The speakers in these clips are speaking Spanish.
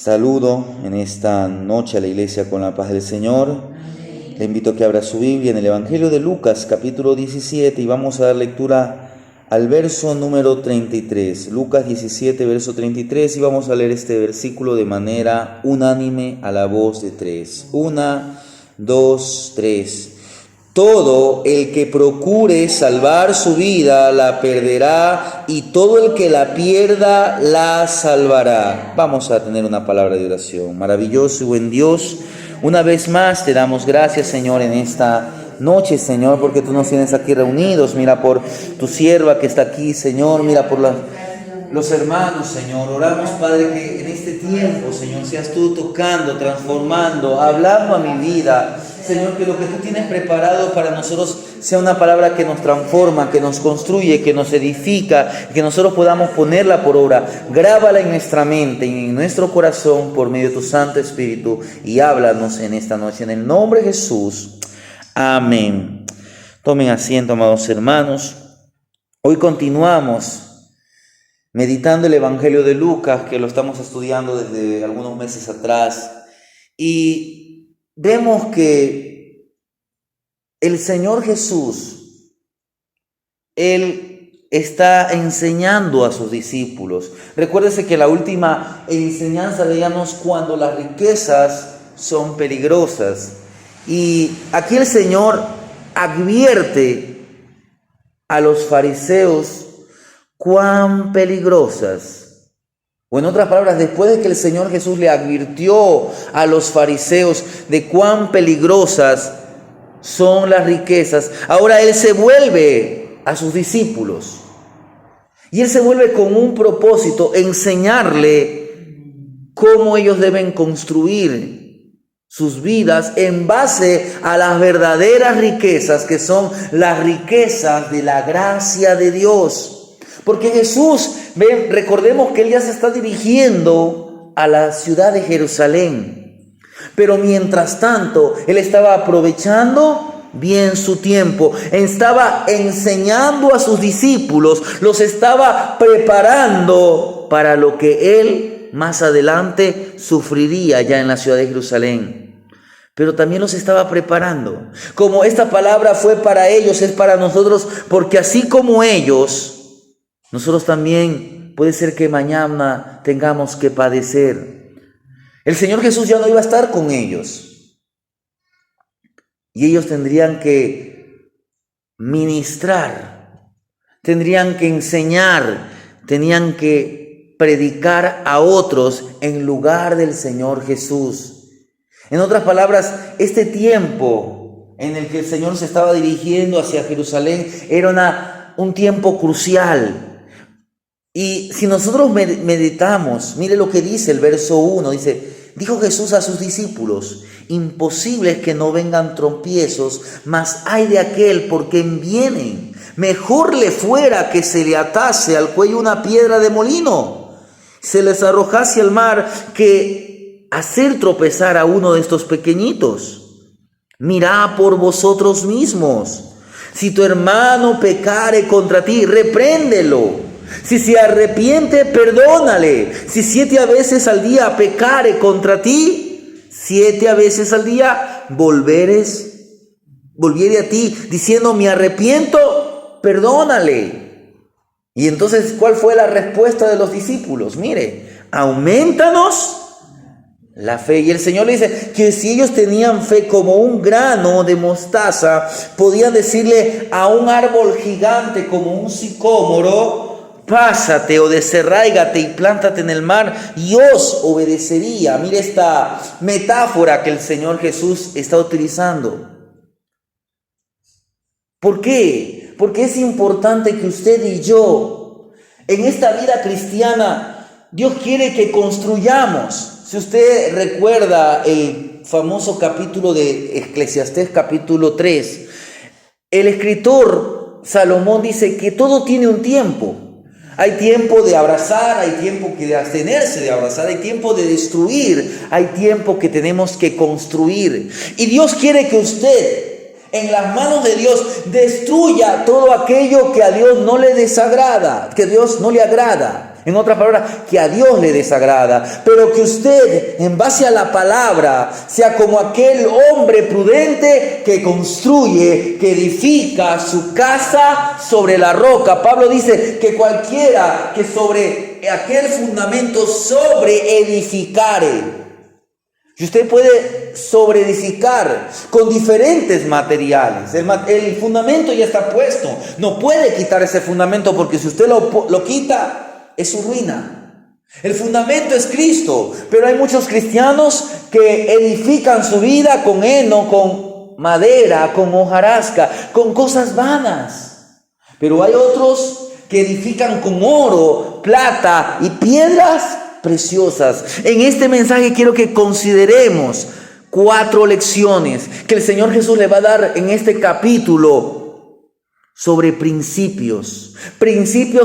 Saludo en esta noche a la iglesia con la paz del Señor. Le invito a que abra su Biblia en el Evangelio de Lucas, capítulo 17, y vamos a dar lectura al verso número 33. Lucas 17, verso 33, y vamos a leer este versículo de manera unánime a la voz de tres. 1, 2, 3. Todo el que procure salvar su vida la perderá, y todo el que la pierda la salvará. Vamos a tener una palabra de oración. Maravilloso y buen Dios, una vez más te damos gracias, Señor, en esta noche, Señor, porque tú nos tienes aquí reunidos. Mira por tu sierva que está aquí, Señor. Mira por los hermanos, Señor. Oramos, Padre, que en este tiempo, Señor, seas tú tocando, transformando, hablando a mi vida. Señor, que lo que tú tienes preparado para nosotros sea una palabra que nos transforma, que nos construye, que nos edifica, que nosotros podamos ponerla por obra. Grábala en nuestra mente y en nuestro corazón por medio de tu Santo Espíritu, y háblanos en esta noche. En el nombre de Jesús. Amén. Tomen asiento, amados hermanos. Hoy continuamos meditando el Evangelio de Lucas, que lo estamos estudiando desde algunos meses atrás. Y vemos que el Señor Jesús, Él está enseñando a sus discípulos. Recuérdese que la última enseñanza veíamos cuando las riquezas son peligrosas. Y aquí el Señor advierte a los fariseos cuán peligrosas. O en otras palabras, después de que el Señor Jesús le advirtió a los fariseos de cuán peligrosas son las riquezas, ahora Él se vuelve a sus discípulos. Y Él se vuelve con un propósito: enseñarle cómo ellos deben construir sus vidas en base a las verdaderas riquezas, que son las riquezas de la gracia de Dios. Porque Jesús, recordemos que Él ya se está dirigiendo a la ciudad de Jerusalén. Pero mientras tanto, Él estaba aprovechando bien su tiempo. Estaba enseñando a sus discípulos, los estaba preparando para lo que Él más adelante sufriría ya en la ciudad de Jerusalén. Pero también los estaba preparando. Como esta palabra fue para ellos, es para nosotros, porque así como ellos, nosotros también puede ser que mañana tengamos que padecer. El Señor Jesús ya no iba a estar con ellos. Y ellos tendrían que ministrar, tendrían que enseñar, tenían que predicar a otros en lugar del Señor Jesús. En otras palabras, este tiempo en el que el Señor se estaba dirigiendo hacia Jerusalén era un tiempo crucial. Y si nosotros meditamos, mire lo que dice el verso 1, dice: dijo Jesús a sus discípulos: imposible es que no vengan tropiezos, mas ay de aquel por quien vienen. Mejor le fuera que se le atase al cuello una piedra de molino, se les arrojase al mar, que hacer tropezar a uno de estos pequeñitos. Mirad por vosotros mismos. Si tu hermano pecare contra ti, repréndelo. Si se arrepiente, perdónale. Si 7 veces al día pecare contra ti, 7 veces al día volviere a ti, diciendo: me arrepiento, perdónale. Y entonces, ¿cuál fue la respuesta de los discípulos? Mire: aumentanos la fe. Y el Señor le dice que si ellos tenían fe como un grano de mostaza, podían decirle a un árbol gigante como un sicómoro: pásate o desarráigate y plántate en el mar, y os obedecería. Mire esta metáfora que el Señor Jesús está utilizando. ¿Por qué? Porque es importante que usted y yo, en esta vida cristiana, Dios quiere que construyamos. Si usted recuerda el famoso capítulo de Eclesiastés, capítulo 3, el escritor Salomón dice que todo tiene un tiempo. Hay tiempo de abrazar, hay tiempo de abstenerse de abrazar, hay tiempo de destruir, hay tiempo que tenemos que construir. Y Dios quiere que usted, en las manos de Dios, destruya todo aquello que a Dios no le desagrada, que a Dios no le agrada. En otras palabras, que a Dios le desagrada. Pero que usted, en base a la palabra, sea como aquel hombre prudente que construye, que edifica su casa sobre la roca. Pablo dice que cualquiera que sobre aquel fundamento sobre edificare. Y usted puede sobreedificar con diferentes materiales. El fundamento ya está puesto. No puede quitar ese fundamento, porque si usted lo quita, es su ruina. El fundamento es Cristo. Pero hay muchos cristianos que edifican su vida con heno, con madera, con hojarasca, con cosas vanas. Pero hay otros que edifican con oro, plata y piedras preciosas. En este mensaje quiero que consideremos 4 lecciones que el Señor Jesús le va a dar en este capítulo sobre principios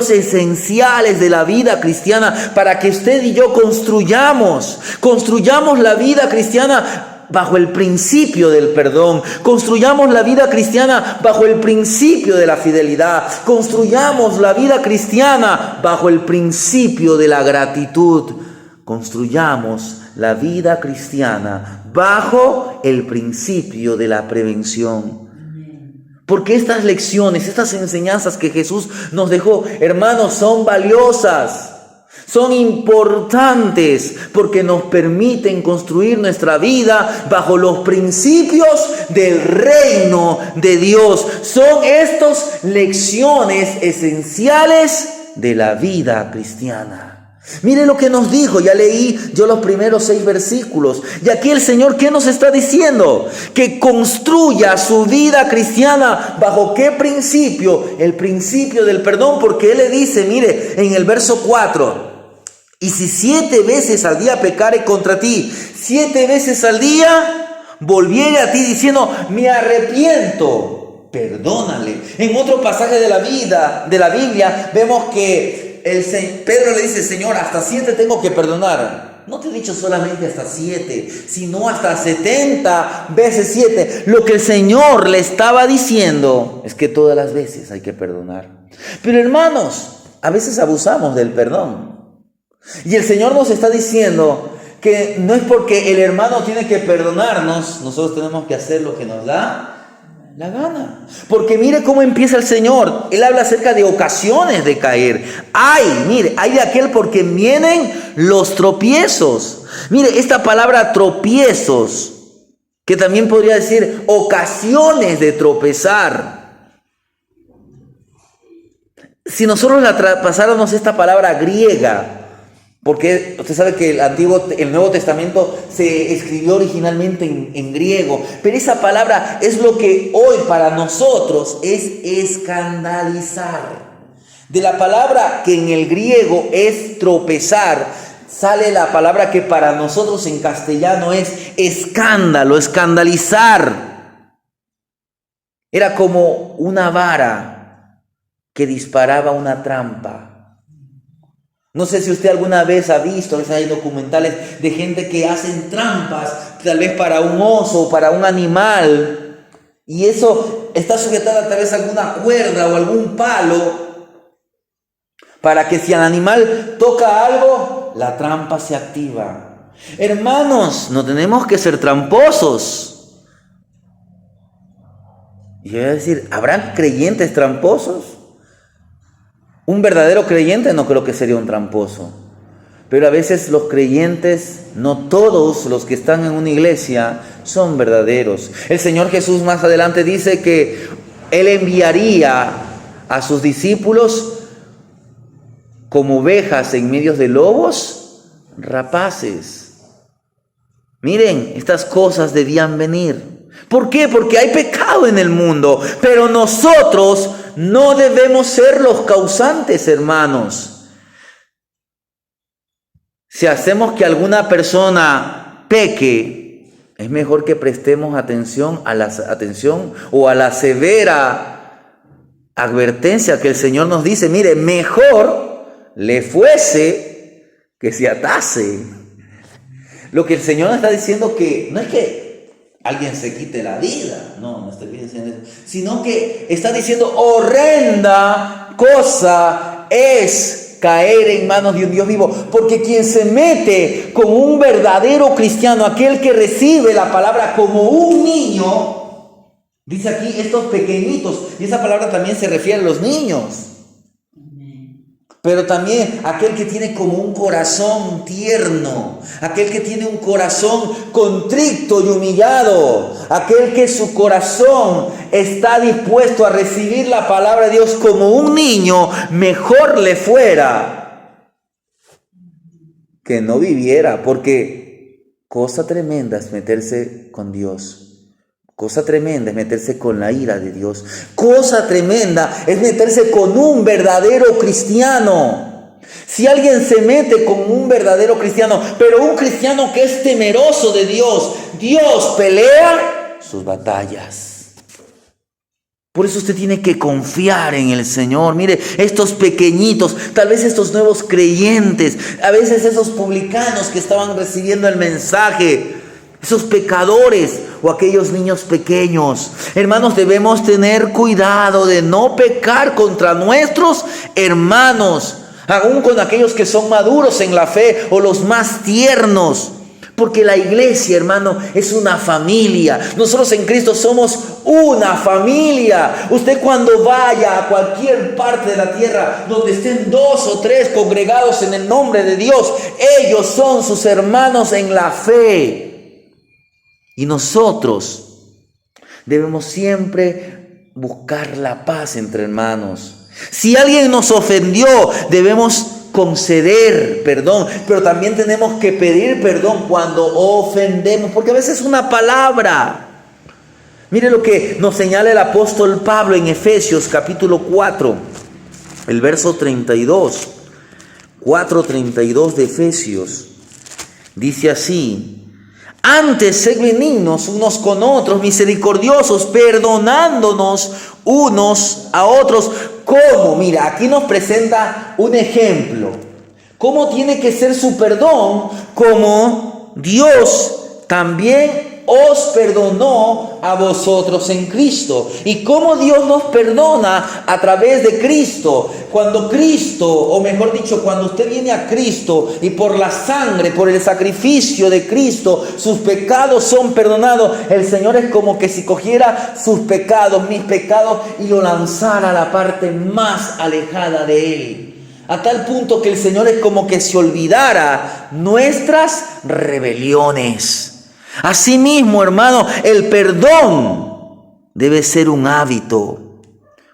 esenciales de la vida cristiana, para que usted y yo construyamos la vida cristiana bajo el principio del perdón. Construyamos la vida cristiana bajo el principio de la fidelidad. Construyamos la vida cristiana bajo el principio de la gratitud. Construyamos la vida cristiana bajo el principio de la prevención. Porque estas lecciones, estas enseñanzas que Jesús nos dejó, hermanos, son valiosas. Son importantes porque nos permiten construir nuestra vida bajo los principios del reino de Dios. Son estas lecciones esenciales de la vida cristiana. Mire lo que nos dijo, ya leí yo los primeros 6 versículos. Y aquí el Señor, ¿qué nos está diciendo? Que construya su vida cristiana bajo ¿qué principio? El principio del perdón, porque Él le dice, mire, en el verso 4... Y si 7 veces al día pecare contra ti, 7 veces al día volviere a ti diciendo, me arrepiento, perdónale. En otro pasaje de la Biblia, vemos que Pedro le dice, Señor, hasta 7 tengo que perdonar. No te he dicho solamente hasta 7, sino hasta 70 veces 7. Lo que el Señor le estaba diciendo es que todas las veces hay que perdonar. Pero hermanos, a veces abusamos del perdón. Y el Señor nos está diciendo que no es porque el hermano tiene que perdonarnos, nosotros tenemos que hacer lo que nos da la gana. Porque mire cómo empieza el Señor. Él habla acerca de ocasiones de caer. Hay de aquel por quien vienen los tropiezos. Mire, esta palabra tropiezos, que también podría decir ocasiones de tropezar. Si nosotros la pasáramos esta palabra griega, porque usted sabe que el Nuevo Testamento se escribió originalmente en griego, pero esa palabra es lo que hoy para nosotros es escandalizar. De la palabra que en el griego es tropezar, sale la palabra que para nosotros en castellano es escándalo, escandalizar. Era como una vara que disparaba una trampa. No sé si usted alguna vez ha visto, a veces hay documentales de gente que hacen trampas, tal vez para un oso o para un animal, y eso está sujetado a través de alguna cuerda o algún palo, para que si el animal toca algo, la trampa se activa. Hermanos, no tenemos que ser tramposos. Y yo voy a decir, ¿habrán creyentes tramposos? Un verdadero creyente no creo que sería un tramposo. Pero a veces los creyentes, no todos los que están en una iglesia, son verdaderos. El Señor Jesús más adelante dice que Él enviaría a sus discípulos como ovejas en medio de lobos rapaces. Miren, estas cosas debían venir. ¿Por qué? Porque hay pecado en el mundo, pero nosotros no debemos ser los causantes, hermanos. Si hacemos que alguna persona peque, es mejor que prestemos atención a la severa advertencia que el Señor nos dice. Mire, mejor le fuese que se atase. Lo que el Señor nos está diciendo que no es que alguien se quite la vida, no está diciendo eso, sino que está diciendo horrenda cosa es caer en manos de un Dios vivo. Porque quien se mete con un verdadero cristiano, aquel que recibe la palabra como un niño, dice aquí estos pequeñitos, y esa palabra también se refiere a los niños. Pero también aquel que tiene como un corazón tierno, aquel que tiene un corazón contrito y humillado, aquel que su corazón está dispuesto a recibir la palabra de Dios como un niño, mejor le fuera que no viviera, porque cosa tremenda es meterse con Dios. Cosa tremenda es meterse con la ira de Dios. Cosa tremenda es meterse con un verdadero cristiano. Si alguien se mete con un verdadero cristiano, pero un cristiano que es temeroso de Dios, Dios pelea sus batallas. Por eso usted tiene que confiar en el Señor. Mire, estos pequeñitos, tal vez estos nuevos creyentes, a veces esos publicanos que estaban recibiendo el mensaje, esos pecadores o aquellos niños pequeños. Hermanos, debemos tener cuidado de no pecar contra nuestros hermanos, aún con aquellos que son maduros en la fe o los más tiernos. Porque la iglesia, hermano, es una familia. Nosotros en Cristo somos una familia. Usted cuando vaya a cualquier parte de la tierra donde estén 2 o 3 congregados en el nombre de Dios, ellos son sus hermanos en la fe. Y nosotros debemos siempre buscar la paz entre hermanos. Si alguien nos ofendió, debemos conceder perdón, pero también tenemos que pedir perdón cuando ofendemos, porque a veces una palabra. Mire lo que nos señala el apóstol Pablo en Efesios capítulo 4, el verso 32, 4:32 de Efesios. Dice así: antes, sed benignos unos con otros, misericordiosos, perdonándonos unos a otros. ¿Cómo? Mira, aquí nos presenta un ejemplo. ¿Cómo tiene que ser su perdón? Como Dios también os perdonó a vosotros en Cristo. ¿Y cómo Dios nos perdona? A través de Cristo. Cuando Cristo, o mejor dicho, cuando usted viene a Cristo y por la sangre, por el sacrificio de Cristo, sus pecados son perdonados. El Señor es como que si cogiera sus pecados, mis pecados, y lo lanzara a la parte más alejada de Él. A tal punto que el Señor es como que se olvidara nuestras rebeliones. Asimismo, hermano, el perdón debe ser un hábito.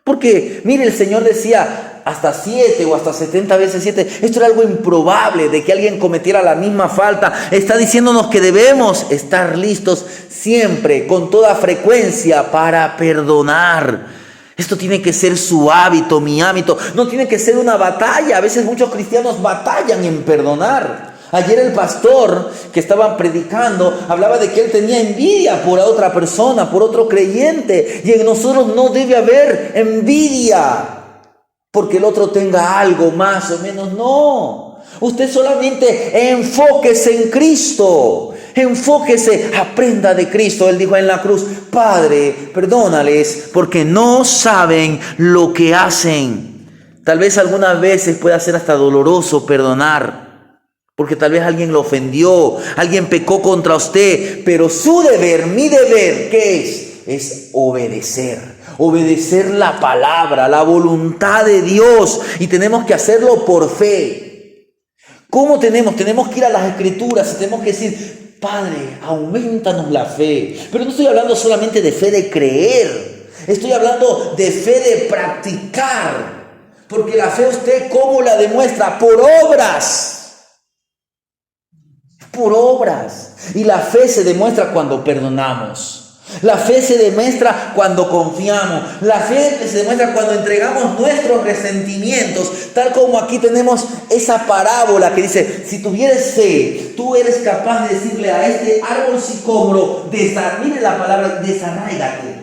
Porque, mire, el Señor decía hasta 7 o hasta 70 veces 7. Esto era algo improbable de que alguien cometiera la misma falta. Está diciéndonos que debemos estar listos siempre, con toda frecuencia, para perdonar. Esto tiene que ser su hábito, mi hábito. No tiene que ser una batalla. A veces muchos cristianos batallan en perdonar. Ayer el pastor que estaba predicando hablaba de que él tenía envidia por otra persona, por otro creyente. Y en nosotros no debe haber envidia porque el otro tenga algo más o menos. No. Usted solamente enfóquese en Cristo. Enfóquese, aprenda de Cristo. Él dijo en la cruz: Padre, perdónales porque no saben lo que hacen. Tal vez algunas veces pueda ser hasta doloroso perdonar, porque tal vez alguien lo ofendió, alguien pecó contra usted, pero su deber, mi deber, ¿qué es? Es obedecer. Obedecer la palabra, la voluntad de Dios, y tenemos que hacerlo por fe. ¿Cómo tenemos? Tenemos que ir a las Escrituras y tenemos que decir: Padre, aumentanos la fe. Pero no estoy hablando solamente de fe de creer, estoy hablando de fe de practicar. Porque la fe, usted, ¿cómo la demuestra? Por obras. Por obras. Y la fe se demuestra cuando perdonamos. La fe se demuestra cuando confiamos. La fe se demuestra cuando entregamos nuestros resentimientos. Tal como aquí tenemos esa parábola que dice: si tuvieres fe, tú eres capaz de decirle a este árbol sicómoro, mire la palabra, desarráigate.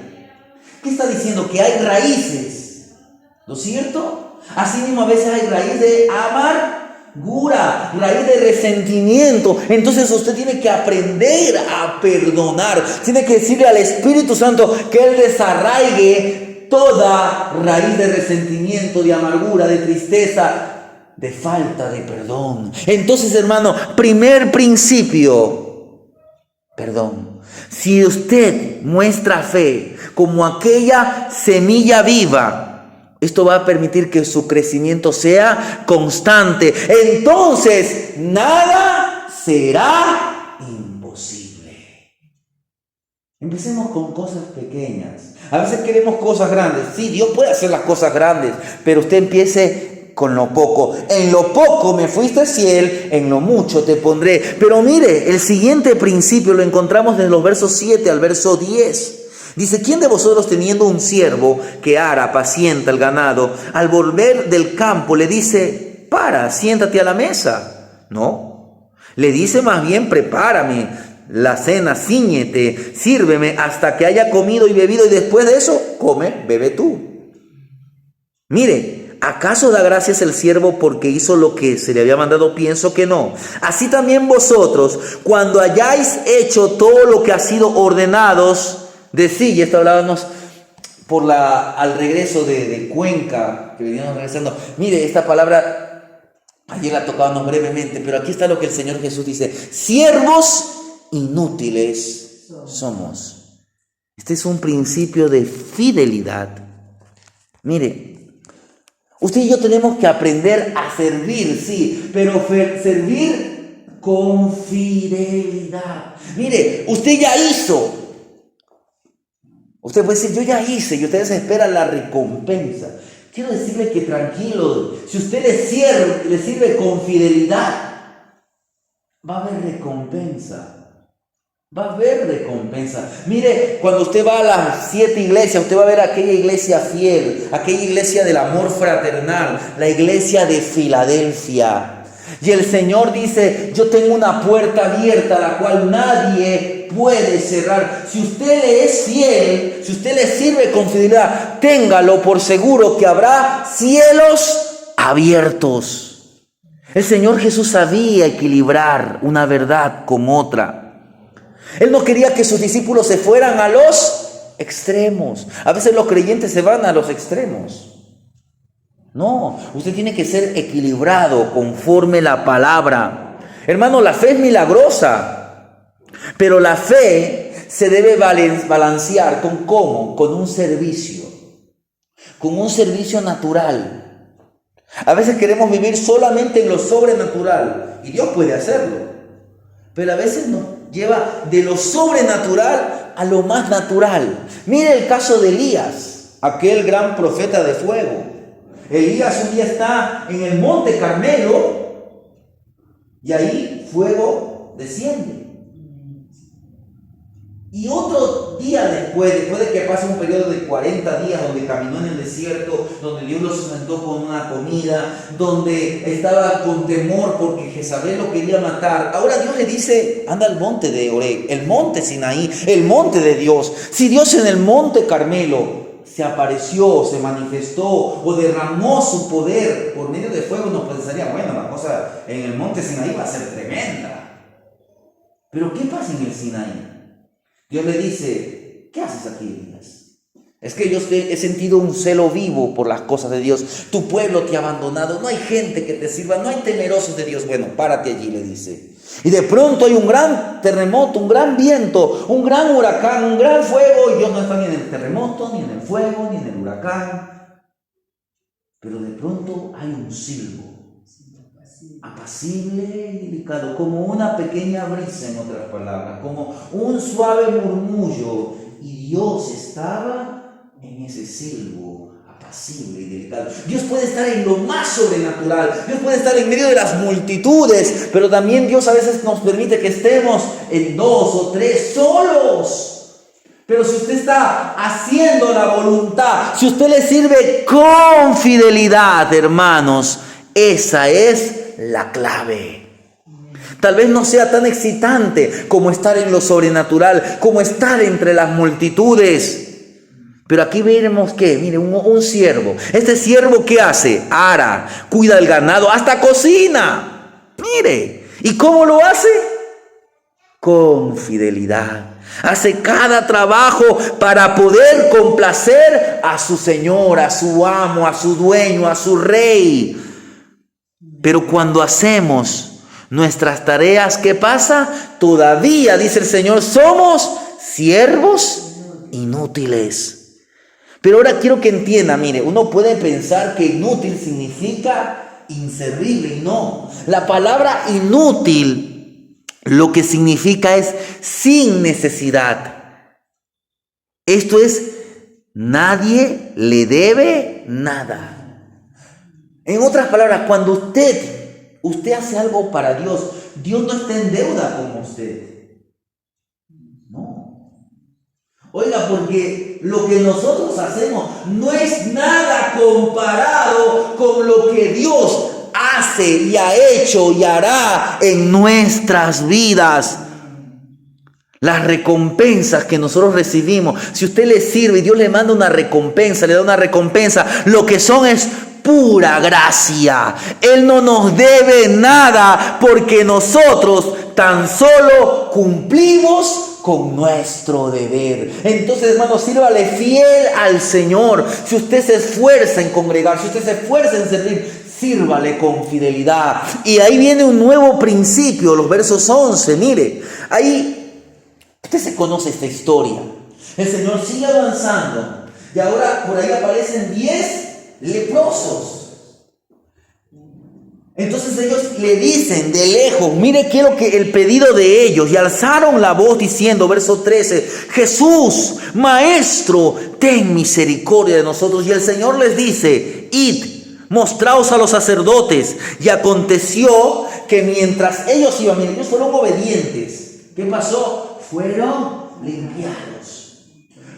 ¿Qué está diciendo? Que hay raíces, ¿no es cierto? Así mismo a veces hay raíz de amargura, raíz de resentimiento. Entonces usted tiene que aprender a perdonar. Tiene que decirle al Espíritu Santo que Él desarraigue toda raíz de resentimiento, de amargura, de tristeza. de falta de perdón. Entonces, hermano, primer principio, perdón. Si usted muestra fe como aquella semilla viva, esto va a permitir que su crecimiento sea constante. Entonces, nada será imposible. Empecemos con cosas pequeñas. A veces queremos cosas grandes. Sí, Dios puede hacer las cosas grandes, pero usted empiece con lo poco. En lo poco me fuiste fiel, en lo mucho te pondré. Pero mire, el siguiente principio lo encontramos desde los versos 7 al verso 10. Dice, ¿quién de vosotros teniendo un siervo que ara, apacienta el ganado, al volver del campo le dice, para, siéntate a la mesa? No, le dice más bien, prepárame la cena, cíñete, sírveme hasta que haya comido y bebido y después de eso, come, bebe tú. Mire, ¿acaso da gracias el siervo porque hizo lo que se le había mandado? Pienso que no. Así también vosotros, cuando hayáis hecho todo lo que ha sido ordenados, decid, y esto hablábamos al regreso de Cuenca, que veníamos regresando. Mire, esta palabra, ayer la tocábamos brevemente, pero aquí está lo que el Señor Jesús dice, siervos inútiles somos. Este es un principio de fidelidad. Mire, usted y yo tenemos que aprender a servir, sí, pero servir con fidelidad. Mire, usted ya hizo. Usted puede decir, yo ya hice, y ustedes esperan la recompensa. Quiero decirle que tranquilo, si usted le sirve con fidelidad, va a haber recompensa. Va a haber recompensa. Mire, cuando usted va a las 7 iglesias, usted va a ver aquella iglesia fiel, aquella iglesia del amor fraternal, la iglesia de Filadelfia. Y el Señor dice, yo tengo una puerta abierta, la cual nadie puede cerrar. Si usted le es fiel, si usted le sirve con fidelidad, téngalo por seguro que habrá cielos abiertos. El Señor Jesús sabía equilibrar una verdad con otra. Él no quería que sus discípulos se fueran a los extremos. A veces los creyentes se van a los extremos. No, usted tiene que ser equilibrado conforme la palabra. Hermano, la fe es milagrosa, pero la fe se debe balancear ¿con cómo? Con un servicio natural. A veces queremos vivir solamente en lo sobrenatural, y Dios puede hacerlo, pero a veces nos lleva de lo sobrenatural a lo más natural. Mire el caso de Elías, aquel gran profeta de fuego. Elías un día está en el monte Carmelo y ahí fuego desciende. Y otro día después de que pase un periodo de 40 días donde caminó en el desierto, donde Dios lo sustentó con una comida, donde estaba con temor porque Jezabel lo quería matar, ahora Dios le dice, anda al monte de Oreb, el monte Sinaí, el monte de Dios. Si Dios en el monte Carmelo se apareció, se manifestó o derramó su poder por medio de fuego, nos pensaría, bueno, la cosa en el monte Sinaí va a ser tremenda. Pero ¿qué pasa en el Sinaí? Dios le dice, ¿qué haces aquí, Elías? Es que yo he sentido un celo vivo por las cosas de Dios. Tu pueblo te ha abandonado, no hay gente que te sirva, no hay temerosos de Dios. Bueno, párate allí, le dice. Y de pronto hay un gran terremoto, un gran viento, un gran huracán, un gran fuego. Y Dios no está ni en el terremoto, ni en el fuego, ni en el huracán. Pero de pronto hay un silbo, apacible y delicado, como una pequeña brisa, en otras palabras, como un suave murmullo. Y Dios estaba en ese silbo apacible y delicado. Dios puede estar en lo más sobrenatural, Dios puede estar en medio de las multitudes, pero también Dios a veces nos permite que estemos en 2 o 3 solos. Pero si usted está haciendo la voluntad, si usted le sirve con fidelidad, hermanos, esa es la clave. Tal vez no sea tan excitante como estar en lo sobrenatural, como estar entre las multitudes. Pero aquí veremos que, mire, un siervo. Este siervo, ¿qué hace? Ara, cuida el ganado, hasta cocina. Mire, ¿y cómo lo hace? Con fidelidad. Hace cada trabajo para poder complacer a su señor, a su amo, a su dueño, a su rey. Pero cuando hacemos nuestras tareas, ¿qué pasa? Todavía, dice el Señor, somos siervos inútiles. Pero ahora quiero que entienda, mire, uno puede pensar que inútil significa inservible, y no. La palabra inútil lo que significa es sin necesidad. Esto es, nadie le debe nada. En otras palabras, cuando usted hace algo para Dios, Dios no está en deuda con usted. No. Oiga, porque lo que nosotros hacemos no es nada comparado con lo que Dios hace y ha hecho y hará en nuestras vidas. Las recompensas que nosotros recibimos, si usted le sirve y Dios le manda una recompensa, le da una recompensa, lo que son es pura gracia. Él no nos debe nada porque nosotros tan solo cumplimos con nuestro deber. Entonces, hermanos, sírvale fiel al Señor. Si usted se esfuerza en congregar, si usted se esfuerza en servir, sírvale con fidelidad. Y ahí viene un nuevo principio, los versos 11. Mire, ahí usted se conoce esta historia. El Señor sigue avanzando y ahora por ahí aparecen 10 leprosos. Entonces ellos le dicen de lejos, mire qué es lo que el pedido de ellos, y alzaron la voz diciendo, verso 13, Jesús, Maestro, ten misericordia de nosotros. Y el Señor les dice, id, mostraos a los sacerdotes. Y aconteció que mientras ellos iban, miren, ellos fueron obedientes. ¿Qué pasó? Fueron limpiados.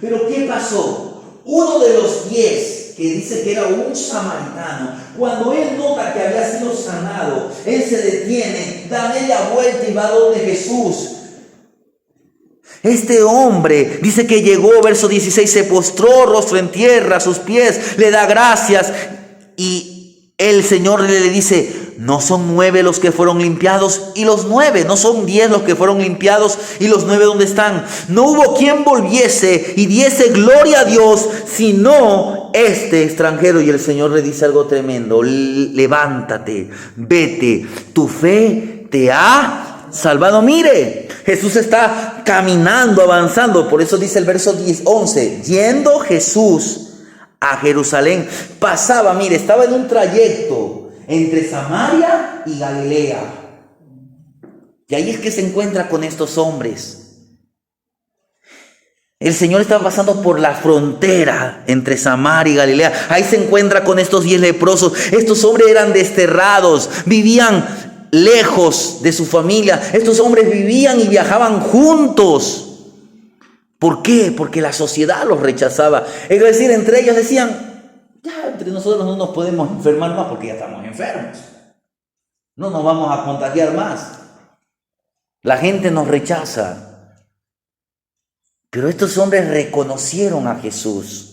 Pero ¿qué pasó? Uno de los 10, que dice que era un samaritano, cuando él nota que había sido sanado, él se detiene, da media vuelta y va donde Jesús. Este hombre dice que llegó, verso 16, se postró rostro en tierra a sus pies, le da gracias, y el Señor le dice, ¿no son 9 los que fueron limpiados? Y los 9, ¿no son 10 los que fueron limpiados? ¿Y los 9 dónde están? No hubo quien volviese y diese gloria a Dios, sino este extranjero. Y el Señor le dice algo tremendo, levántate, vete, tu fe te ha salvado. Mire, Jesús está caminando, avanzando, por eso dice el verso 11, yendo Jesús a Jerusalén, pasaba, mire, estaba en un trayecto entre Samaria y Galilea. Y ahí es que se encuentra con estos hombres. El Señor estaba pasando por la frontera entre Samaria y Galilea. Ahí se encuentra con estos 10 leprosos. Estos hombres eran desterrados, vivían lejos de su familia. Estos hombres vivían y viajaban juntos. ¿Por qué? Porque la sociedad los rechazaba. Es decir, entre ellos decían, ya entre nosotros no nos podemos enfermar más porque ya estamos enfermos. No nos vamos a contagiar más. La gente nos rechaza. Pero estos hombres reconocieron a Jesús.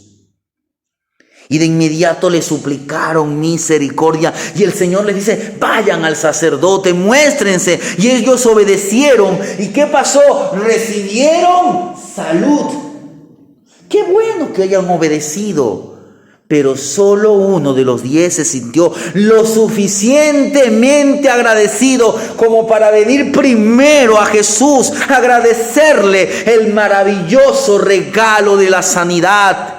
Y de inmediato le suplicaron misericordia. Y el Señor les dice, vayan al sacerdote, muéstrense. Y ellos obedecieron. ¿Y qué pasó? Recibieron salud. Qué bueno que hayan obedecido. Pero solo uno de los 10 se sintió lo suficientemente agradecido como para venir primero a Jesús, agradecerle el maravilloso regalo de la sanidad.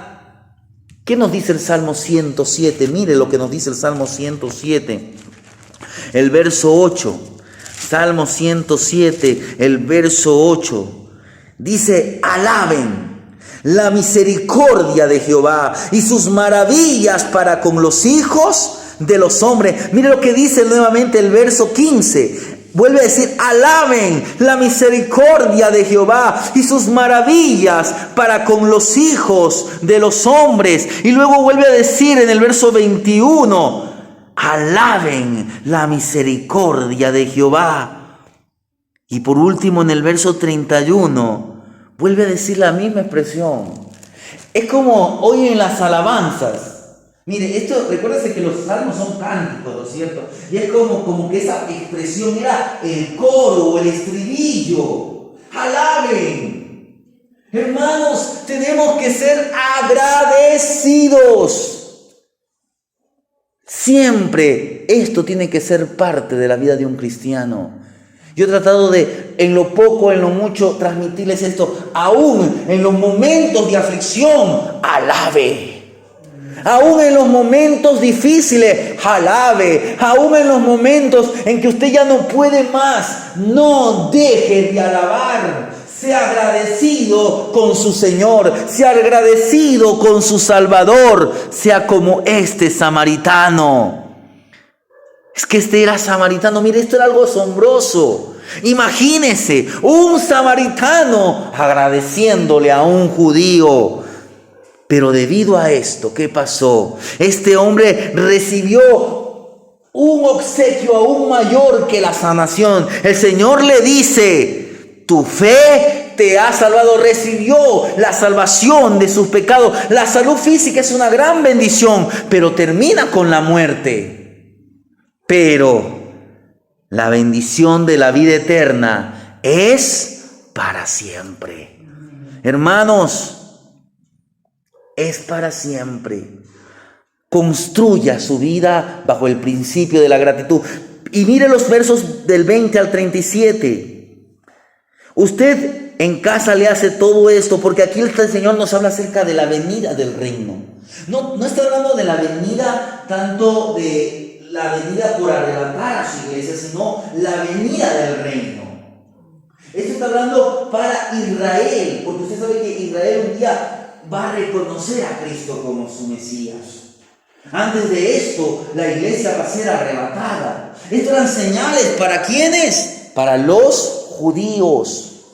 ¿Qué nos dice el Salmo 107? Mire lo que nos dice el Salmo 107, el verso 8. Salmo 107, el verso 8. Dice, alaben la misericordia de Jehová y sus maravillas para con los hijos de los hombres. Mire lo que dice nuevamente el verso 15. Vuelve a decir, alaben la misericordia de Jehová y sus maravillas para con los hijos de los hombres. Y luego vuelve a decir en el verso 21, alaben la misericordia de Jehová. Y por último en el verso 31, vuelve a decir la misma expresión. Es como hoy en las alabanzas. Mire, esto, recuérdense que los salmos son cánticos, ¿no es cierto? Y es como que esa expresión era el coro o el estribillo. ¡Alaben! Hermanos, tenemos que ser agradecidos. Siempre esto tiene que ser parte de la vida de un cristiano. Yo he tratado de, en lo poco, en lo mucho, transmitirles esto. Aún en los momentos de aflicción, alabe. Aún en los momentos difíciles, alabe. Aún en los momentos en que usted ya no puede más, no deje de alabar. Sea agradecido con su Señor, sea agradecido con su Salvador, sea como este samaritano. Es que este era samaritano, mire, esto era algo asombroso. Imagínese, un samaritano agradeciéndole a un judío. Pero debido a esto, ¿qué pasó? Este hombre recibió un obsequio aún mayor que la sanación. El Señor le dice, tu fe te ha salvado. Recibió la salvación de sus pecados. La salud física es una gran bendición, pero termina con la muerte. Pero la bendición de la vida eterna es para siempre. Hermanos, es para siempre. Construya su vida bajo el principio de la gratitud. Y mire los versos del 20 al 37. Usted en casa le hace todo esto porque aquí el Señor nos habla acerca de la venida del reino. No está hablando de la venida tanto de la venida por arrebatar a su iglesia, sino la venida del reino. Esto está hablando para Israel, porque usted sabe que Israel un día va a reconocer a Cristo como su Mesías. Antes de esto, la iglesia va a ser arrebatada. Estas eran señales ¿para quiénes? Para los judíos.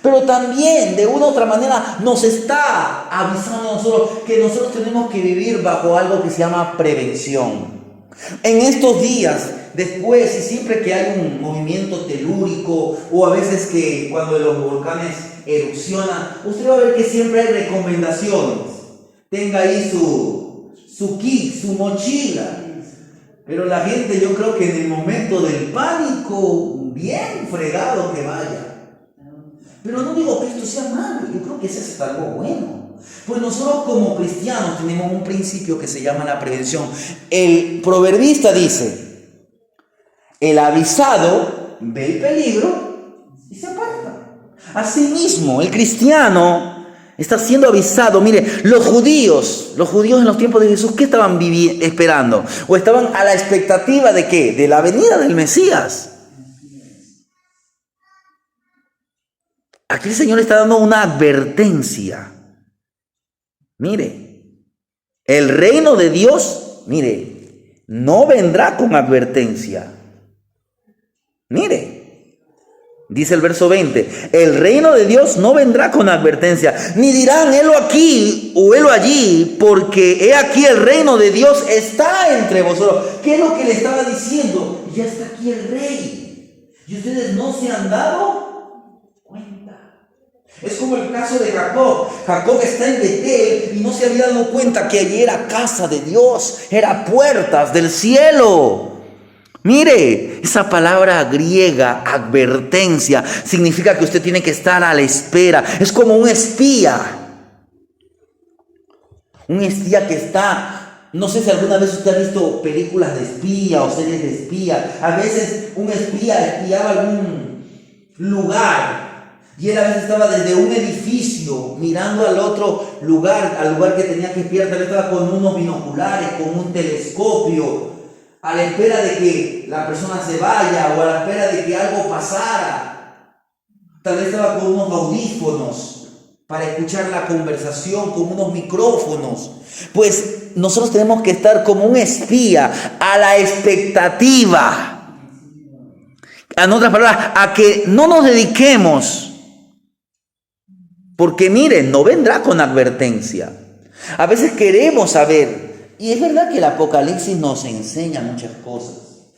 Pero también, de una u otra manera, nos está avisando a nosotros que nosotros tenemos que vivir bajo algo que se llama prevención. En estos días, después y siempre que hay un movimiento telúrico o a veces que cuando los volcanes erupcionan, usted va a ver que siempre hay recomendaciones. Tenga ahí su kit, su mochila. Pero la gente, yo creo que en el momento del pánico, bien fregado que vaya. Pero no digo que esto sea malo, yo creo que eso es algo bueno. Pues nosotros como cristianos tenemos un principio que se llama la prevención. El proverbista dice, el avisado ve el peligro y se aparta. Asimismo, el cristiano está siendo avisado. Mire, los judíos en los tiempos de Jesús, ¿qué estaban esperando? ¿O estaban a la expectativa de qué? De la venida del Mesías. Aquí el Señor está dando una advertencia. Mire, el reino de Dios, mire, no vendrá con advertencia. Mire, dice el verso 20, el reino de Dios no vendrá con advertencia, ni dirán helo aquí o helo allí, porque he aquí el reino de Dios está entre vosotros. ¿Qué es lo que le estaba diciendo? Ya está aquí el rey. Y ustedes no se han dado cuenta. Es como el caso de Jacob. Jacob está en Betel y no se había dado cuenta que allí era casa de Dios, era puertas del cielo. Mire, esa palabra griega, advertencia, significa que usted tiene que estar a la espera. Es como un espía. Un espía que está, no sé si alguna vez usted ha visto películas de espía o series de espía. A veces un espía espiaba algún lugar. Y él a veces estaba desde un edificio mirando al otro lugar, al lugar que tenía que espiar. Tal vez estaba con unos binoculares, con un telescopio, a la espera de que la persona se vaya o a la espera de que algo pasara. Tal vez estaba con unos audífonos para escuchar la conversación, con unos micrófonos. Pues nosotros tenemos que estar como un espía a la expectativa. En otras palabras, a que no nos dediquemos. Porque miren, no vendrá con advertencia. A veces queremos saber, y es verdad que el Apocalipsis nos enseña muchas cosas.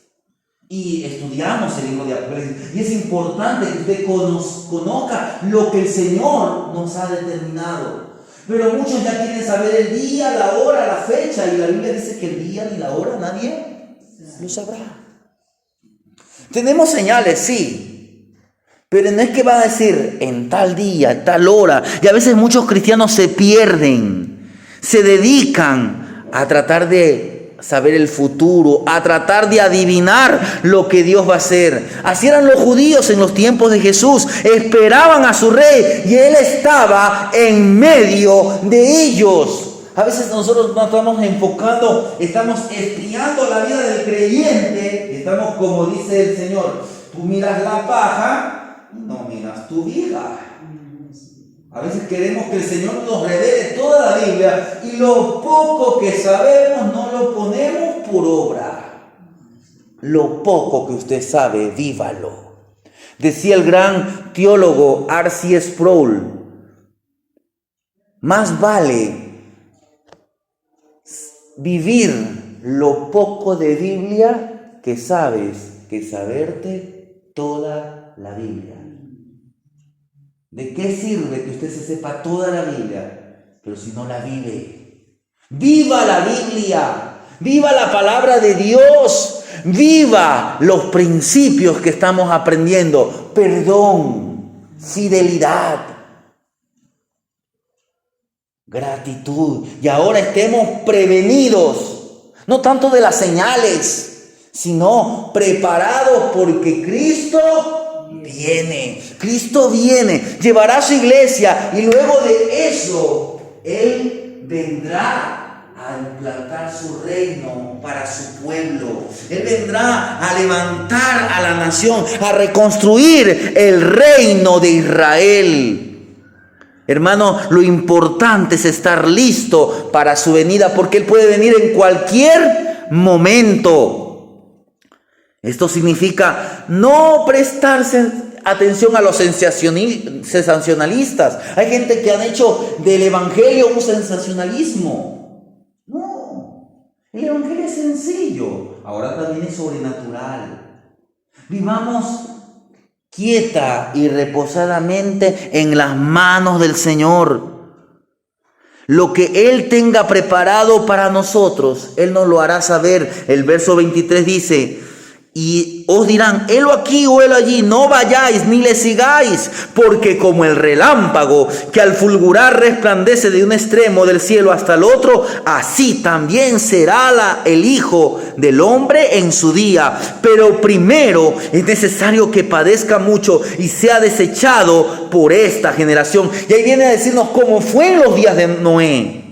Y estudiamos el libro de Apocalipsis. Y es importante que usted conozca lo que el Señor nos ha determinado. Pero muchos ya quieren saber el día, la hora, la fecha. Y la Biblia dice que el día ni la hora nadie lo sabrá. Tenemos señales, sí. Pero no es que va a decir en tal día, en tal hora. Y a veces muchos cristianos se pierden, se dedican a tratar de saber el futuro, a tratar de adivinar lo que Dios va a hacer. Así eran los judíos en los tiempos de Jesús. Esperaban a su rey y Él estaba en medio de ellos. A veces nosotros nos estamos enfocando, estamos espiando la vida del creyente. Estamos, como dice el Señor, tú miras la paja, no miras tu viga. A veces queremos que el Señor nos revele toda la Biblia y lo poco que sabemos no lo ponemos por obra. Lo poco que usted sabe, vívalo. Decía el gran teólogo R.C. Sproul, más vale vivir lo poco de Biblia que sabes que saberte toda la Biblia. ¿De qué sirve que usted se sepa toda la Biblia, pero si no la vive? ¡Viva la Biblia! ¡Viva la palabra de Dios! ¡Viva los principios que estamos aprendiendo! Perdón, fidelidad, gratitud. Y ahora estemos prevenidos, no tanto de las señales, sino preparados porque Cristo viene. Cristo viene, llevará a su iglesia y luego de eso Él vendrá a implantar su reino para su pueblo. Él vendrá a levantar a la nación, a reconstruir el reino de Israel. Hermano, lo importante es estar listo para su venida, porque Él puede venir en cualquier momento. Esto significa no prestarse atención a los sensacionalistas. Hay gente que han hecho del evangelio un sensacionalismo. No, el evangelio es sencillo. Ahora también es sobrenatural. Vivamos quieta y reposadamente en las manos del Señor. Lo que Él tenga preparado para nosotros, Él nos lo hará saber. El verso 23 dice: y os dirán, helo aquí o helo allí, no vayáis ni le sigáis, porque como el relámpago que al fulgurar resplandece de un extremo del cielo hasta el otro, así también será el Hijo del Hombre en su día. Pero primero es necesario que padezca mucho y sea desechado por esta generación. Y ahí viene a decirnos cómo fue en los días de Noé.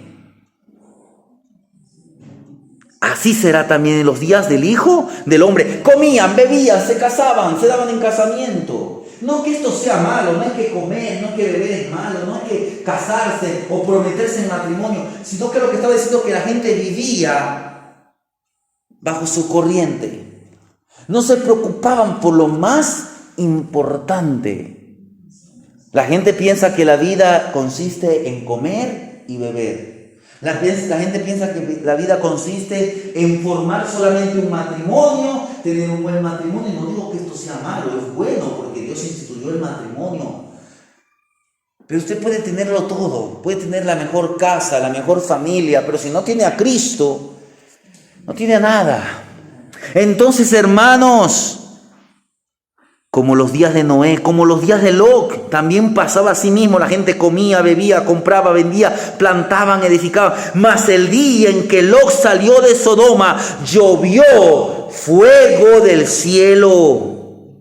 Así será también en los días del Hijo del Hombre. Comían, bebían, se casaban, se daban en casamiento. No que esto sea malo, no es que comer, no es que beber es malo, no es que casarse o prometerse en matrimonio, sino que lo que estaba diciendo es que la gente vivía bajo su corriente. No se preocupaban por lo más importante. La gente piensa que la vida consiste en comer y beber. La gente piensa que la vida consiste en formar solamente un matrimonio, tener un buen matrimonio. Y no digo que esto sea malo, es bueno porque Dios instituyó el matrimonio. Pero usted puede tenerlo todo, puede tener la mejor casa, la mejor familia, pero si no tiene a Cristo, no tiene a nada. Entonces, hermanos, como los días de Noé, como los días de Lot, también pasaba así mismo. La gente comía, bebía, compraba, vendía, plantaban, edificaban. Mas el día en que Lot salió de Sodoma, llovió fuego del cielo.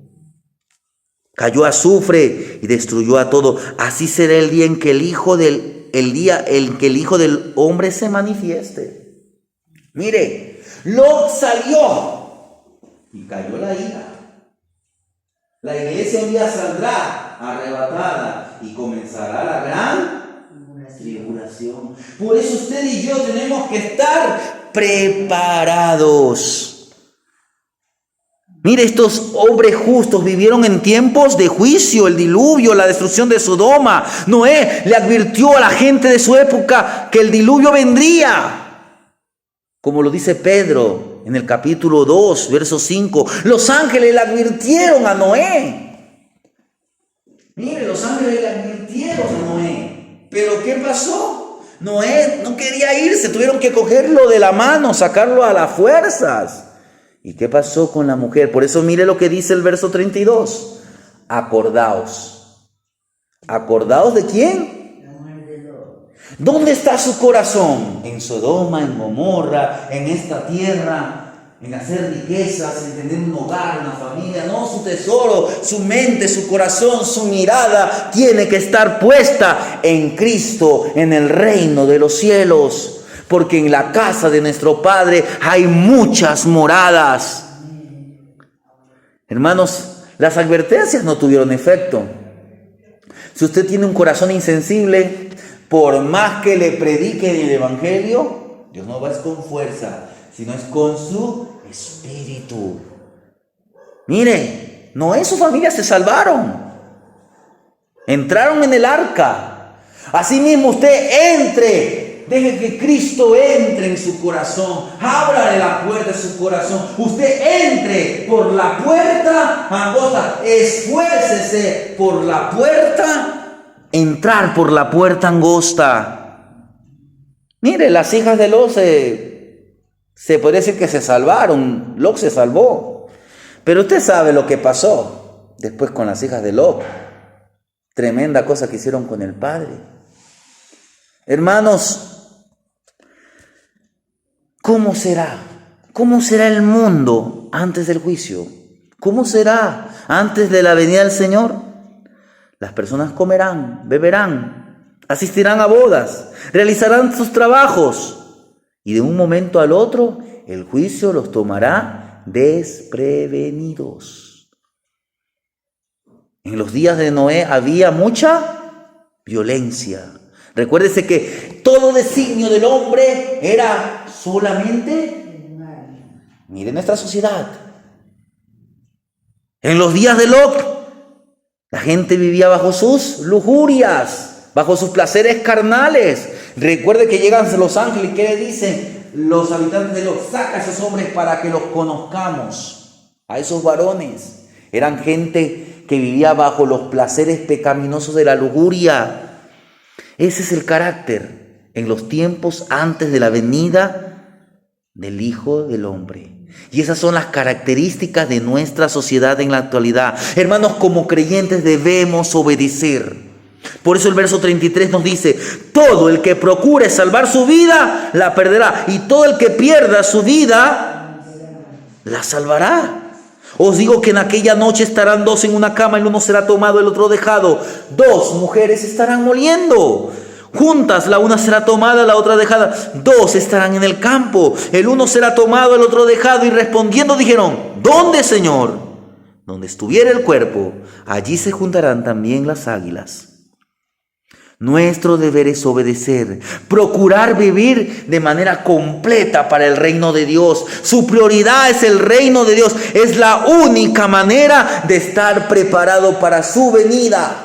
Cayó azufre y destruyó a todo. Así será el día en que el Hijo del Hombre se manifieste. Mire, Lot salió y cayó la ira. La iglesia un día saldrá arrebatada y comenzará la gran tribulación. Por eso usted y yo tenemos que estar preparados. Mire, estos hombres justos vivieron en tiempos de juicio, el diluvio, la destrucción de Sodoma. Noé le advirtió a la gente de su época que el diluvio vendría. Como lo dice Pedro en el capítulo 2, verso 5. Los ángeles le advirtieron a Noé. Mire, los ángeles le advirtieron a Noé. Pero ¿qué pasó? Noé no quería irse. Tuvieron que cogerlo de la mano, sacarlo a las fuerzas. ¿Y qué pasó con la mujer? Por eso mire lo que dice el verso 32. Acordaos. ¿Acordaos de quién? ¿Dónde está su corazón? En Sodoma, en Gomorra, en esta tierra, en hacer riquezas, en tener un hogar, una familia. No, su tesoro, su mente, su corazón, su mirada tiene que estar puesta en Cristo, en el reino de los cielos. Porque en la casa de nuestro Padre hay muchas moradas. Hermanos, las advertencias no tuvieron efecto. Si usted tiene un corazón insensible, por más que le prediquen el evangelio, Dios no va con fuerza, sino es con su espíritu. Mire, Noé y su familia se salvaron. Entraron en el arca. Asimismo usted entre. Deje que Cristo entre en su corazón. Ábrale la puerta de su corazón. Usted entre por la puerta angosta. Esfuércese por la puerta. Entrar por la puerta angosta. Mire, las hijas de Lot se puede decir que se salvaron. Lot se salvó. Pero usted sabe lo que pasó después con las hijas de Lot. Tremenda cosa que hicieron con el padre. Hermanos, ¿cómo será? ¿Cómo será el mundo antes del juicio? ¿Cómo será antes de la venida del Señor? Las personas comerán, beberán, asistirán a bodas, realizarán sus trabajos y de un momento al otro el juicio los tomará desprevenidos. En los días de Noé había mucha violencia. Recuérdese que todo designio del hombre era solamente, mire nuestra sociedad. En los días de Lot, la gente vivía bajo sus lujurias, bajo sus placeres carnales. Recuerde que llegan los ángeles y ¿qué le dicen los habitantes de Lot? Saca a esos hombres para que los conozcamos. A esos varones. Eran gente que vivía bajo los placeres pecaminosos de la lujuria. Ese es el carácter en los tiempos antes de la venida del Hijo del Hombre. Y esas son las características de nuestra sociedad en la actualidad. Hermanos, como creyentes debemos obedecer. Por eso el verso 33 nos dice: todo el que procure salvar su vida, la perderá. Y todo el que pierda su vida, la salvará. Os digo que en aquella noche estarán dos en una cama, el uno será tomado, el otro dejado. Dos mujeres estarán moliendo juntas, la una será tomada, la otra dejada. Dos estarán en el campo, el uno será tomado, el otro dejado. Y respondiendo dijeron: ¿dónde, Señor? Donde estuviera el cuerpo, allí se juntarán también las águilas. Nuestro deber es obedecer, procurar vivir de manera completa para el reino de Dios. Su prioridad es el reino de Dios. Es la única manera de estar preparado para su venida.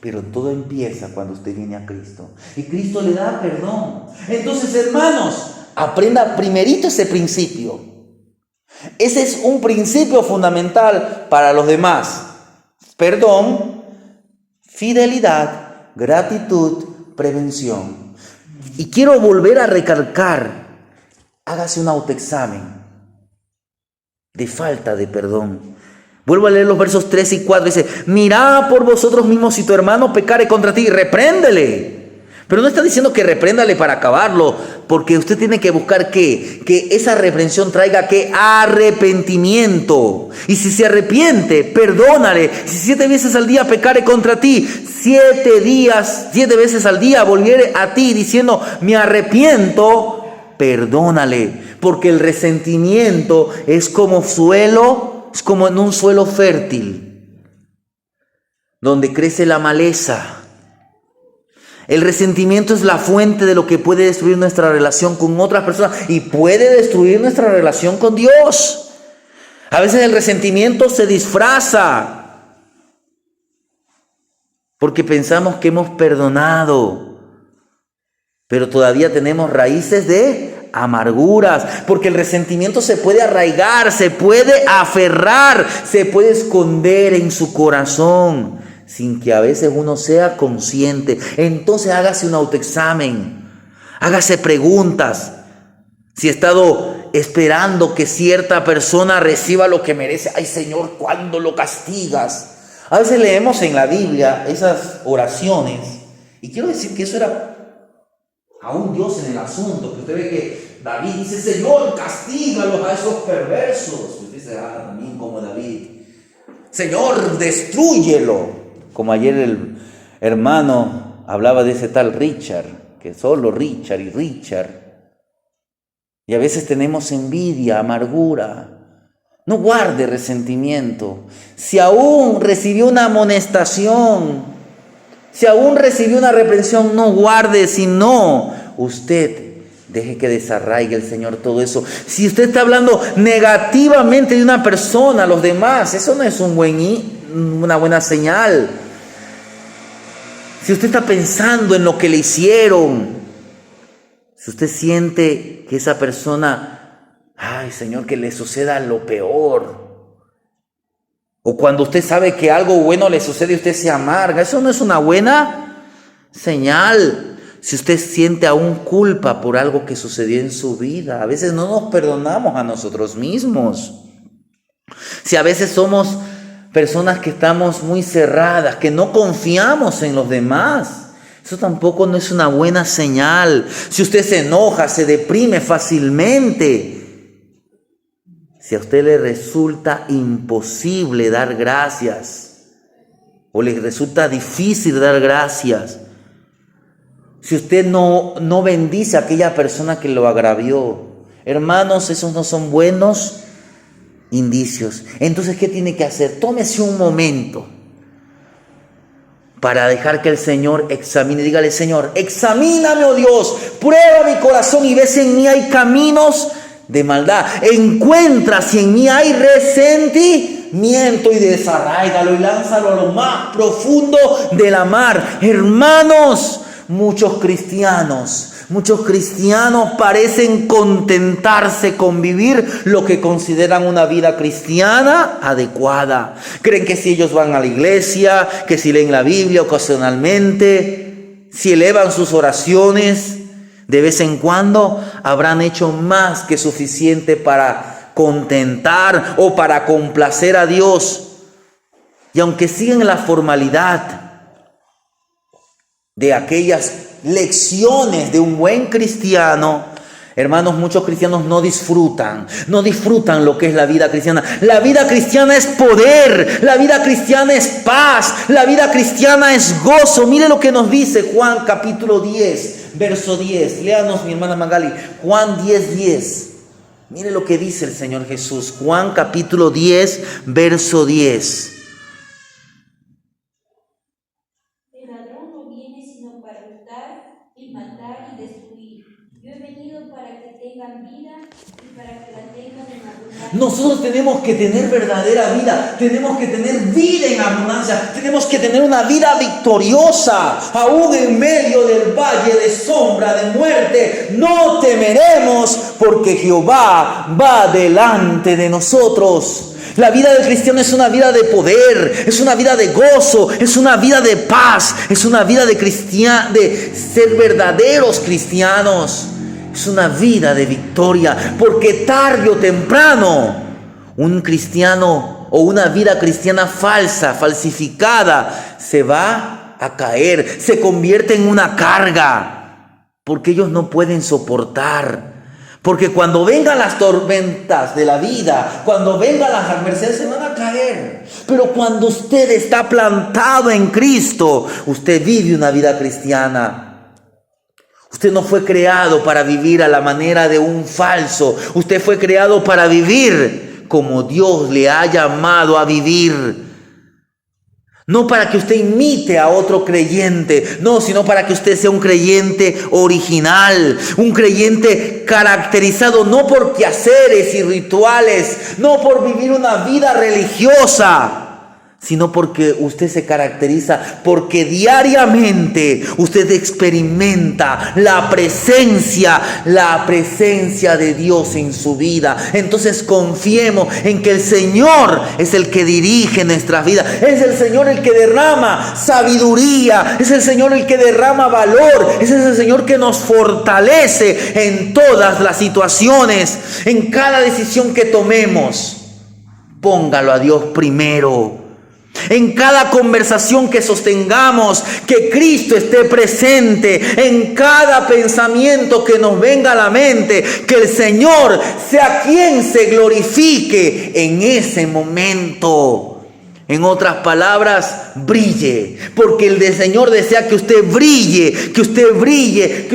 Pero todo empieza cuando usted viene a Cristo. Y Cristo le da perdón. Entonces, hermanos, aprenda primerito ese principio. Ese es un principio fundamental para los demás. Perdón, fidelidad, gratitud, prevención. Y quiero volver a recalcar, hágase un autoexamen de falta de perdón. Vuelvo a leer los versos 3 y 4, dice: mirad por vosotros mismos si tu hermano pecare contra ti, repréndele. Pero no está diciendo que repréndale para acabarlo, porque usted tiene que buscar que esa reprensión traiga que arrepentimiento. Y si se arrepiente, perdónale. Si 7 veces al día pecare contra ti, 7 veces al día volviere a ti diciendo: me arrepiento, perdónale. Porque el resentimiento es como suelo, es como en un suelo fértil, donde crece la maleza. El resentimiento es la fuente de lo que puede destruir nuestra relación con otras personas y puede destruir nuestra relación con Dios. A veces el resentimiento se disfraza porque pensamos que hemos perdonado, pero todavía tenemos raíces de amarguras, porque el resentimiento se puede arraigar, se puede aferrar, se puede esconder en su corazón, sin que a veces uno sea consciente. Entonces hágase un autoexamen, hágase preguntas. Si he estado esperando que cierta persona reciba lo que merece, ay Señor, ¿cuándo lo castigas? A veces leemos en la Biblia esas oraciones y quiero decir que eso era un Dios en el asunto, que usted ve que David dice, Señor, castígalos a esos perversos. Usted dice, también como David. Señor, destrúyelo. Como ayer el hermano hablaba de ese tal Richard, que solo Richard y Richard. Y a veces tenemos envidia, amargura. No guarde resentimiento. Si aún recibió una amonestación, si aún recibió una reprensión, no guarde, sino usted deje que desarraigue el Señor todo eso. Si usted está hablando negativamente de una persona a los demás, eso no es una buena señal. Si usted está pensando en lo que le hicieron, si usted siente que esa persona, ay Señor, que le suceda lo peor, o cuando usted sabe que algo bueno le sucede y usted se amarga, eso no es una buena señal. Si usted siente aún culpa por algo que sucedió en su vida, a veces no nos perdonamos a nosotros mismos. Si a veces somos personas que estamos muy cerradas, que no confiamos en los demás, eso tampoco no es una buena señal. Si usted se enoja, se deprime fácilmente, si a usted le resulta imposible dar gracias o le resulta difícil dar gracias, si usted no bendice a aquella persona que lo agravió, hermanos, esos no son buenos indicios. Entonces, ¿qué tiene que hacer? Tómese un momento para dejar que el Señor examine. Dígale, Señor, examíname, oh Dios, prueba mi corazón y ve si en mí hay caminos de maldad. Encuentra si en mí hay resentimiento y desarráigalo y lánzalo a lo más profundo de la mar. Hermanos, muchos cristianos parecen contentarse con vivir lo que consideran una vida cristiana adecuada. Creen que si ellos van a la iglesia, que si leen la Biblia ocasionalmente, si elevan sus oraciones de vez en cuando, habrán hecho más que suficiente para contentar o para complacer a Dios. Y aunque siguen la formalidad de aquellas lecciones de un buen cristiano, hermanos, muchos cristianos no disfrutan lo que es la vida cristiana. La vida cristiana es poder, la vida cristiana es paz, la vida cristiana es gozo. Mire lo que nos dice Juan capítulo 10, verso 10. Léanos, mi hermana Magali, Juan 10:10. Mire lo que dice el Señor Jesús. Juan capítulo 10, verso 10. Nosotros tenemos que tener verdadera vida, tenemos que tener vida en abundancia, tenemos que tener una vida victoriosa, aún en medio del valle de sombra de muerte. No temeremos porque Jehová va delante de nosotros. La vida del cristiano es una vida de poder, es una vida de gozo, es una vida de paz, es una vida de ser verdaderos cristianos. Es una vida de victoria, porque tarde o temprano un cristiano o una vida cristiana falsa, falsificada, se va a caer, se convierte en una carga, porque ellos no pueden soportar. Porque cuando vengan las tormentas de la vida, cuando vengan las adversidades, se van a caer. Pero cuando usted está plantado en Cristo, usted vive una vida cristiana. Usted no fue creado para vivir a la manera de un falso. Usted fue creado para vivir como Dios le ha llamado a vivir. No para que usted imite a otro creyente, no, sino para que usted sea un creyente original, un creyente caracterizado no por quehaceres y rituales, no por vivir una vida religiosa, sino porque usted se caracteriza, porque diariamente usted experimenta la presencia de Dios en su vida. Entonces confiemos en que el Señor es el que dirige nuestras vidas, es el Señor el que derrama sabiduría, es el Señor el que derrama valor, es el Señor que nos fortalece en todas las situaciones, en cada decisión que tomemos. Póngalo a Dios primero. En cada conversación que sostengamos, que Cristo esté presente. En cada pensamiento que nos venga a la mente, que el Señor sea quien se glorifique en ese momento. En otras palabras, brille, porque el Señor desea que usted brille, que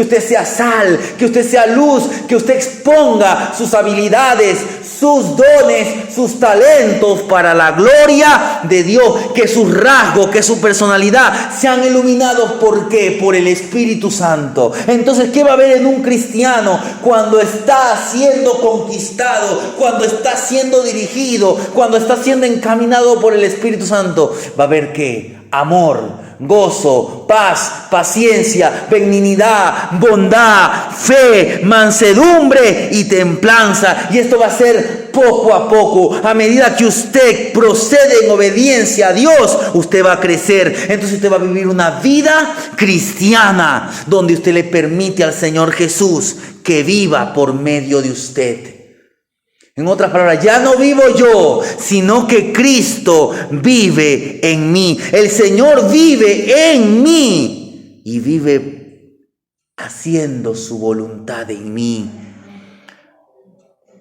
usted sea sal, que usted sea luz, que usted exponga sus habilidades, sus dones, sus talentos para la gloria de Dios, que sus rasgos, que su personalidad sean iluminados. ¿Por qué? Por el Espíritu Santo. Entonces, ¿qué va a haber en un cristiano cuando está siendo conquistado, cuando está siendo dirigido, cuando está siendo encaminado por el Espíritu Santo? Va a haber ¿qué? Amor, gozo, paz, paciencia, benignidad, bondad, fe, mansedumbre y templanza. Y esto va a ser poco a poco. A medida que usted procede en obediencia a Dios, usted va a crecer. Entonces usted va a vivir una vida cristiana donde usted le permite al Señor Jesús que viva por medio de usted. En otras palabras, ya no vivo yo, sino que Cristo vive en mí. El Señor vive en mí y vive haciendo su voluntad en mí.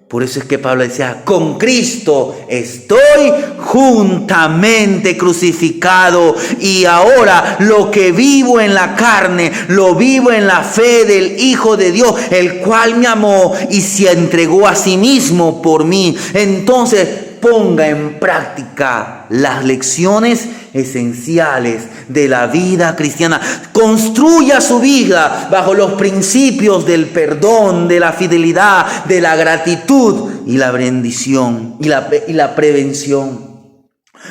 Por eso es que Pablo decía, con Cristo estoy juntamente crucificado y ahora lo que vivo en la carne, lo vivo en la fe del Hijo de Dios, el cual me amó y se entregó a sí mismo por mí. Entonces, ponga en práctica las lecciones esenciales de la vida cristiana. Construya su vida bajo los principios del perdón, de la fidelidad, de la gratitud y la bendición y la prevención.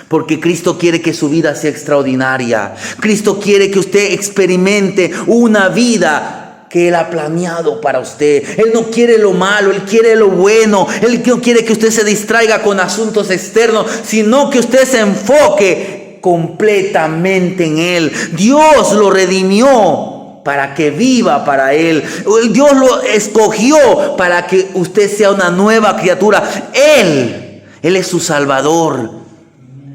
Porque Cristo quiere que su vida sea extraordinaria. Cristo quiere que usted experimente una vida que Él ha planeado para usted. Él no quiere lo malo, Él quiere lo bueno. Él no quiere que usted se distraiga con asuntos externos, sino que usted se enfoque completamente en Él. Dios lo redimió para que viva para Él. Dios lo escogió para que usted sea una nueva criatura. Él es su Salvador.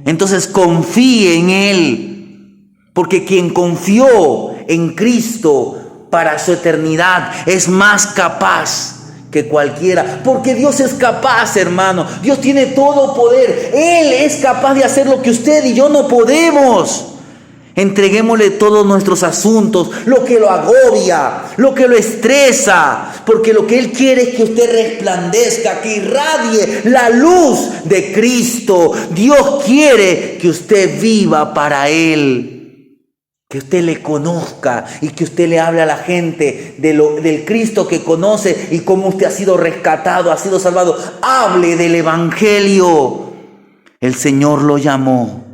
Entonces confíe en Él, porque quien confió en Cristo para su eternidad es más capaz que cualquiera, porque Dios es capaz, hermano. Dios tiene todo poder. Él es capaz de hacer lo que usted y yo no podemos. Entreguémosle todos nuestros asuntos, lo que lo agobia, lo que lo estresa, porque lo que Él quiere es que usted resplandezca, que irradie la luz de Cristo. Dios quiere que usted viva para Él. Que usted le conozca y que usted le hable a la gente del Cristo que conoce y cómo usted ha sido rescatado, ha sido salvado. Hable del Evangelio. El Señor lo llamó.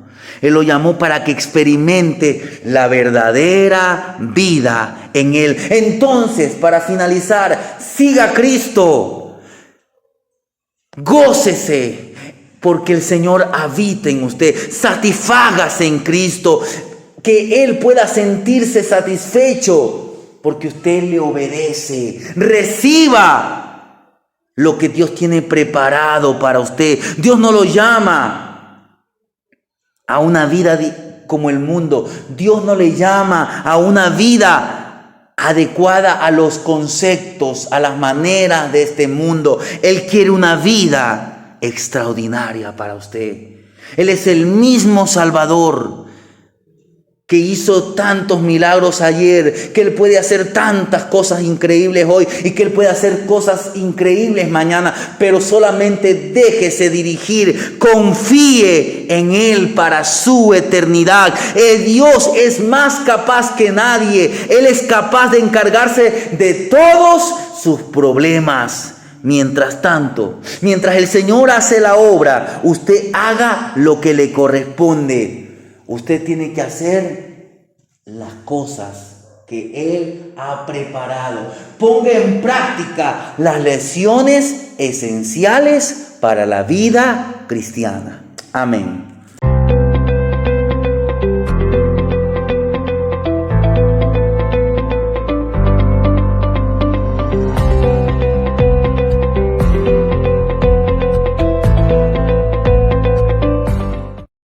Él lo llamó para que experimente la verdadera vida en Él. Entonces, para finalizar, siga a Cristo. Gócese porque el Señor habita en usted. Satisfágase en Cristo. Que Él pueda sentirse satisfecho porque usted le obedece. Reciba lo que Dios tiene preparado para usted. Dios no lo llama a una vida como el mundo. Dios no le llama a una vida adecuada a los conceptos, a las maneras de este mundo. Él quiere una vida extraordinaria para usted. Él es el mismo Salvador que hizo tantos milagros ayer, que Él puede hacer tantas cosas increíbles hoy y que Él puede hacer cosas increíbles mañana, pero solamente déjese dirigir, confíe en Él para su eternidad. Dios es más capaz que nadie. Él es capaz de encargarse de todos sus problemas. Mientras tanto, mientras el Señor hace la obra, usted haga lo que le corresponde. Usted tiene que hacer las cosas que Él ha preparado. Ponga en práctica las lecciones esenciales para la vida cristiana. Amén.